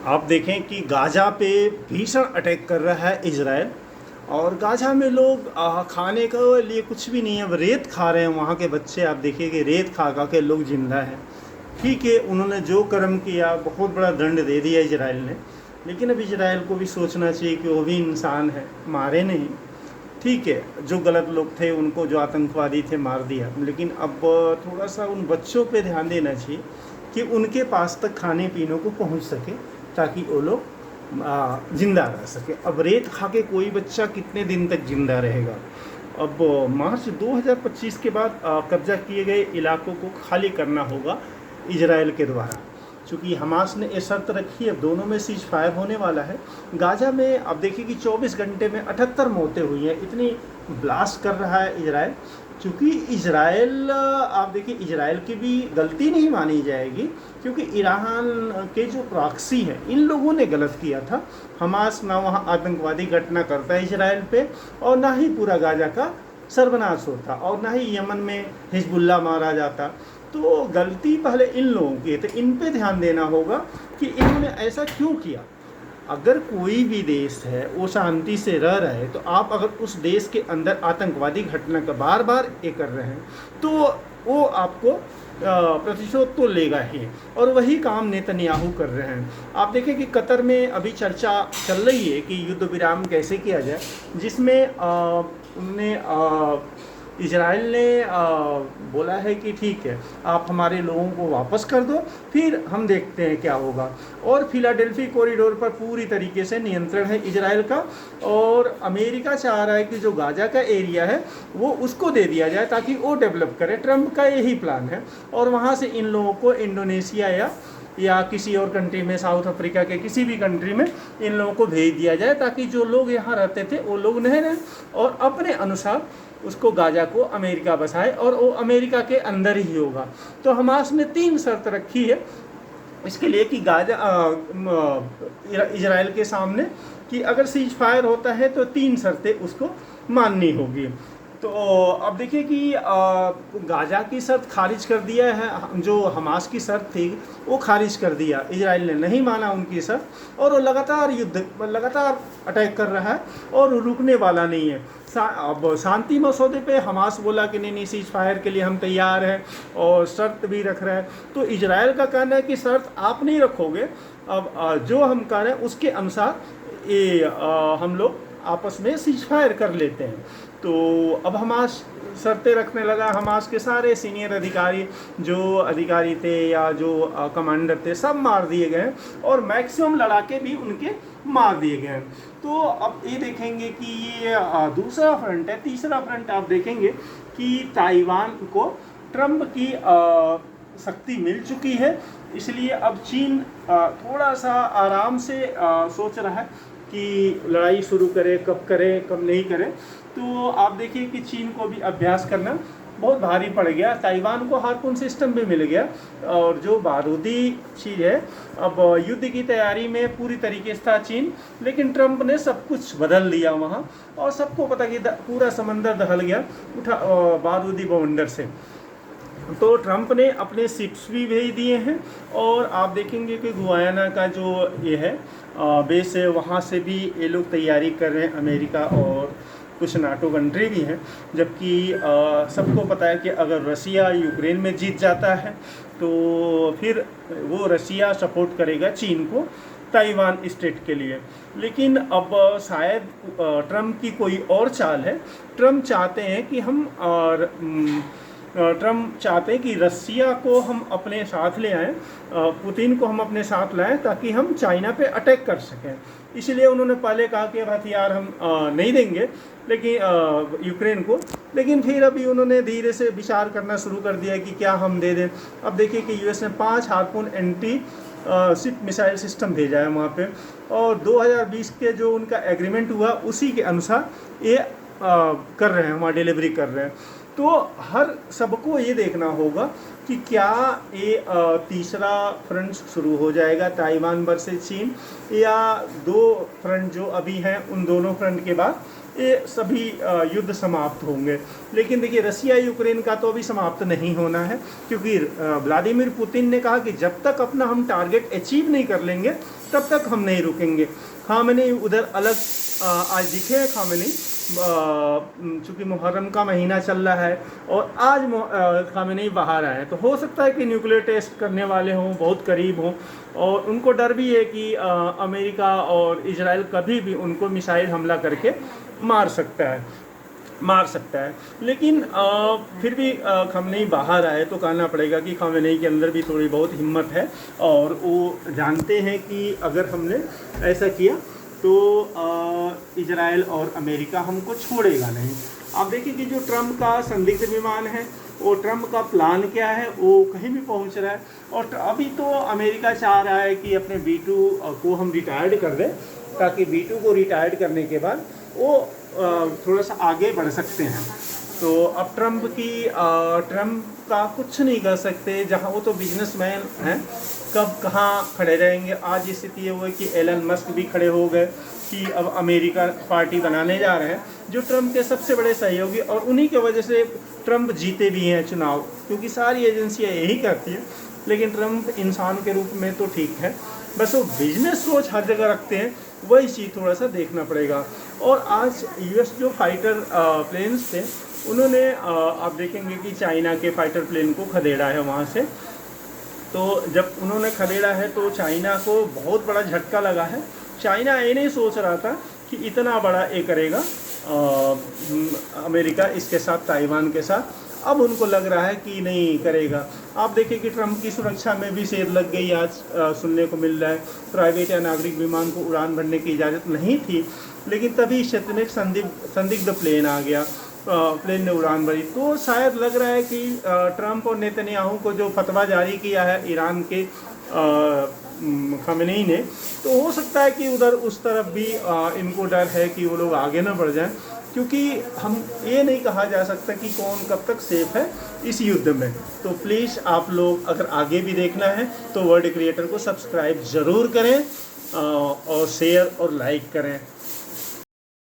आप देखें कि गाज़ा पे भीषण अटैक कर रहा है इजराइल। और गाज़ा में लोग खाने के लिए कुछ भी नहीं है, रेत खा रहे हैं। वहाँ के बच्चे आप देखिए कि रेत खा खा के लोग जिंदा हैं। ठीक है, उन्होंने जो कर्म किया बहुत बड़ा दंड दे दिया इजराइल ने, लेकिन अब इजराइल को भी सोचना चाहिए कि वो भी इंसान है, मारे नहीं। ठीक है, जो गलत लोग थे उनको, जो आतंकवादी थे, मार दिया, लेकिन अब थोड़ा सा उन बच्चों पे ध्यान देना चाहिए कि उनके पास तक खाने पीने को पहुंच सके, ताकि वो लोग जिंदा रह सके। अब रेत खा के कोई बच्चा कितने दिन तक जिंदा रहेगा। अब मार्च 2025 के बाद कब्जा किए गए इलाकों को खाली करना होगा इजराइल के द्वारा, चूँकि हमास ने ये शर्त रखी है। अब दोनों में सीज फायर होने वाला है। गाज़ा में अब देखिए कि 24 घंटे में 78 मौतें हुई हैं। इतनी ब्लास्ट कर रहा है इजराइल, क्योंकि इजराइल, आप देखिए इजराइल की भी गलती नहीं मानी जाएगी, क्योंकि ईरान के जो प्रॉक्सी हैं इन लोगों ने गलत किया था। हमास ना वहाँ आतंकवादी घटना करता है इजराइल पे, और ना ही पूरा गाज़ा का सर्वनाश होता, और ना ही यमन में हिजबुल्ला मारा जाता। तो गलती पहले इन लोगों की है, तो इन पे ध्यान देना होगा कि इन्होंने ऐसा क्यों किया। अगर कोई भी देश है वो शांति से रह रहा है, तो आप अगर उस देश के अंदर आतंकवादी घटना का बार बार ये कर रहे हैं, तो वो आपको प्रतिशोध तो लेगा ही। और वही काम नेतन्याहू कर रहे हैं। आप देखें कि कतर में अभी चर्चा चल रही है कि युद्ध विराम कैसे किया जाए, जिसमें उन्होंने इजराइल ने बोला है कि ठीक है, आप हमारे लोगों को वापस कर दो, फिर हम देखते हैं क्या होगा। और फिलाडेल्फी कॉरिडोर पर पूरी तरीके से नियंत्रण है इजराइल का, और अमेरिका चाह रहा है कि जो गाज़ा का एरिया है वो उसको दे दिया जाए, ताकि वो डेवलप करे। ट्रंप का यही प्लान है। और वहाँ से इन लोगों को इंडोनेशिया या किसी और कंट्री में, साउथ अफ्रीका के किसी भी कंट्री में इन लोगों को भेज दिया जाए, ताकि जो लोग यहाँ रहते थे वो लोग नहीं रहें, और अपने अनुसार उसको गाज़ा को अमेरिका बसाए, और वो अमेरिका के अंदर ही होगा। तो हमास ने 3 शर्त रखी है इसके लिए कि गाज़ा इजराइल के सामने, कि अगर सीज फायर होता है तो 3 शर्तें उसको माननी होगी। तो अब देखिए कि गाज़ा की शर्त खारिज कर दिया है, जो हमास की शर्त थी वो खारिज कर दिया। इजराइल ने नहीं माना उनकी शर्त, और वो लगातार अटैक कर रहा है, और रुकने वाला नहीं है। अब शांति मसौदे पे हमास बोला कि नहीं सीज फायर के लिए हम तैयार हैं, और शर्त भी रख रहा है। तो इजराइल का कहना है कि शर्त आप नहीं रखोगे, अब जो हम कह रहे हैं उसके अनुसार ये हम लोग आपस में सीज फायर कर लेते हैं। तो अब हमास शर्तें रखने लगा। हमास के सारे सीनियर अधिकारी, जो अधिकारी थे या जो कमांडर थे, सब मार दिए गए, और मैक्सिमम लड़ाके भी उनके मार दिए गए। तो अब ये देखेंगे कि ये दूसरा फ्रंट है। तीसरा फ्रंट आप देखेंगे कि ताइवान को ट्रंप की शक्ति मिल चुकी है, इसलिए अब चीन थोड़ा सा आराम से सोच रहा है कि लड़ाई शुरू करे, कब नहीं करे। तो आप देखिए कि चीन को भी अभ्यास करना बहुत भारी पड़ गया। ताइवान को हार्पून सिस्टम भी मिल गया, और जो बारूदी चीज़ है, अब युद्ध की तैयारी में पूरी तरीके से था चीन, लेकिन ट्रंप ने सब कुछ बदल दिया वहाँ, और सबको पता कि पूरा समंदर दहल गया बारूदी बवंडर से। तो ट्रंप ने अपने शिप्स भी भेज दिए हैं, और आप देखेंगे कि गुयाना का जो ये है बेस है, वहाँ से भी ये लोग तैयारी कर रहे हैं। अमेरिका और कुछ नाटो कंट्री भी हैं। जबकि सबको पता है कि अगर रसिया यूक्रेन में जीत जाता है तो फिर वो रसिया सपोर्ट करेगा चीन को ताइवान स्टेट के लिए। लेकिन अब शायद ट्रंप की कोई और चाल है। ट्रंप चाहते हैं कि रसिया को हम अपने साथ ले आएँ, पुतिन को हम अपने साथ लाएं, ताकि हम चाइना पे अटैक कर सकें। इसलिए उन्होंने पहले कहा कि हथियार हम नहीं देंगे, लेकिन यूक्रेन को, लेकिन फिर अभी उन्होंने धीरे से विचार करना शुरू कर दिया कि क्या हम दे दें। अब देखिए कि यूएस ने 5 harpoon anti ship missile system भेजा है वहाँ पे, और 2020 के जो उनका एग्रीमेंट हुआ उसी के अनुसार ये कर रहे हैं, वहाँ डिलीवरी कर रहे हैं। तो हर सबको ये देखना होगा कि क्या ये तीसरा फ्रंट शुरू हो जाएगा ताइवान वर्सेस चीन, या 2 फ्रंट जो अभी हैं उन दोनों फ्रंट के बाद ये सभी युद्ध समाप्त होंगे। लेकिन देखिए रसिया यूक्रेन का तो अभी समाप्त नहीं होना है, क्योंकि व्लादिमीर पुतिन ने कहा कि जब तक अपना हम टारगेट अचीव नहीं कर लेंगे तब तक हम नहीं रुकेंगे। खामेनी उधर अलग आज दिखे हैं खामेनी, चूँकि मुहर्रम का महीना चल रहा है और आज खामेनी बाहर आए हैं, तो हो सकता है कि न्यूक्लियर टेस्ट करने वाले हों, बहुत करीब हों, और उनको डर भी है कि अमेरिका और इजराइल कभी भी उनको मिसाइल हमला करके मार सकता है। लेकिन फिर भी खामेनी बाहर आए तो कहना पड़ेगा कि खामेनी के अंदर भी थोड़ी बहुत हिम्मत है, और वो जानते हैं कि अगर हमने ऐसा किया तो इजराइल और अमेरिका हमको छोड़ेगा नहीं। आप देखिए कि जो ट्रम्प का संदिग्ध विमान है, वो ट्रम्प का प्लान क्या है, वो कहीं भी पहुंच रहा है। और अभी तो अमेरिका चाह रहा है कि अपने B2 को हम रिटायर्ड कर दें, ताकि B2 को रिटायर्ड करने के बाद वो थोड़ा सा आगे बढ़ सकते हैं। तो अब ट्रम्प का कुछ नहीं कर सकते, जहाँ वो तो बिजनेसमैन हैं, कब कहाँ खड़े रहेंगे। आज स्थिति ये हुआ कि एलन मस्क भी खड़े हो गए कि अब अमेरिका पार्टी बनाने जा रहे हैं, जो ट्रम्प के सबसे बड़े सहयोगी, और उन्हीं की वजह से ट्रम्प जीते भी हैं चुनाव, क्योंकि सारी एजेंसियां यही करती हैं। लेकिन ट्रम्प इंसान के रूप में तो ठीक है, बस वो बिजनेस सोच हर जगह रखते हैं, वही चीज़ थोड़ा सा देखना पड़ेगा। और आज US जो फाइटर प्लेन्स थे, उन्होंने आप देखेंगे कि चाइना के फाइटर प्लेन को खदेड़ा है वहाँ से। तो जब उन्होंने खदेड़ा है तो चाइना को बहुत बड़ा झटका लगा है। चाइना ये नहीं सोच रहा था कि इतना बड़ा ये करेगा अमेरिका इसके साथ, ताइवान के साथ। अब उनको लग रहा है कि नहीं करेगा। आप देखिए कि ट्रम्प की सुरक्षा में भी सेध लग गई, आज सुनने को मिल रहा है। प्राइवेट या नागरिक विमान को उड़ान भरने की इजाज़त नहीं थी, लेकिन तभी क्षेत्र में एक संदिग्ध प्लेन आ गया, प्लेन ने उड़ान भरी। तो शायद लग रहा है कि ट्रम्प और नेतन्याहू को जो फतवा जारी किया है ईरान के खामेनी ने, तो हो सकता है कि उधर उस तरफ भी इनको डर है कि वो लोग आगे ना बढ़ जाएं, क्योंकि हम ये नहीं कहा जा सकता कि कौन कब तक सेफ है इस युद्ध में। तो प्लीज़ आप लोग अगर आगे भी देखना है तो वर्ल्ड क्रिएटर को सब्सक्राइब ज़रूर करें और शेयर और लाइक करें।